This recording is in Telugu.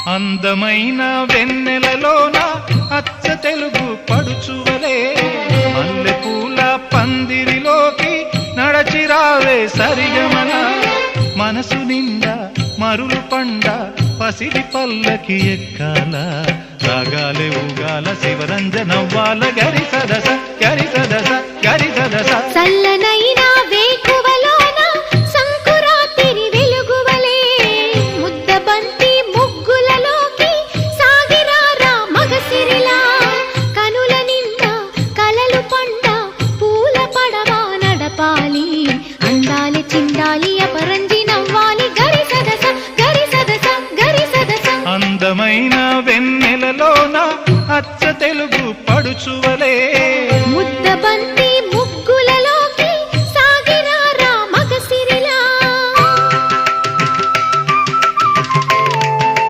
అందమైన వెన్నెలలోన అచ్చ తెలుగు పడుచువలే మల్లెపూల పందిరిలోకి నడచిరావే సరిగమన మనసు నిండా మరులు పండ పసిడి పల్లకి ఎక్కాల రాగాలే ఊగాల శివరంజనవ్వాల గరి సదస గరి సదస గరి సదస చల్లనైనా వేకువలోన సంకురాతిరి వెలుగువలే ముద్దబంతి ముగ్గులలోకి సాగిరారా మగసిరిలా కనుల నిండా కలలు పండ పూల పడవా నడపాలి అందాలి చిందాలి అపరంజి నవ్వాలి గరి సదస గరి సదస గరి సదస అందమైన వెన్నెలలోన అచ్చ తెలుగు పడుచువలే ముద్దబంతి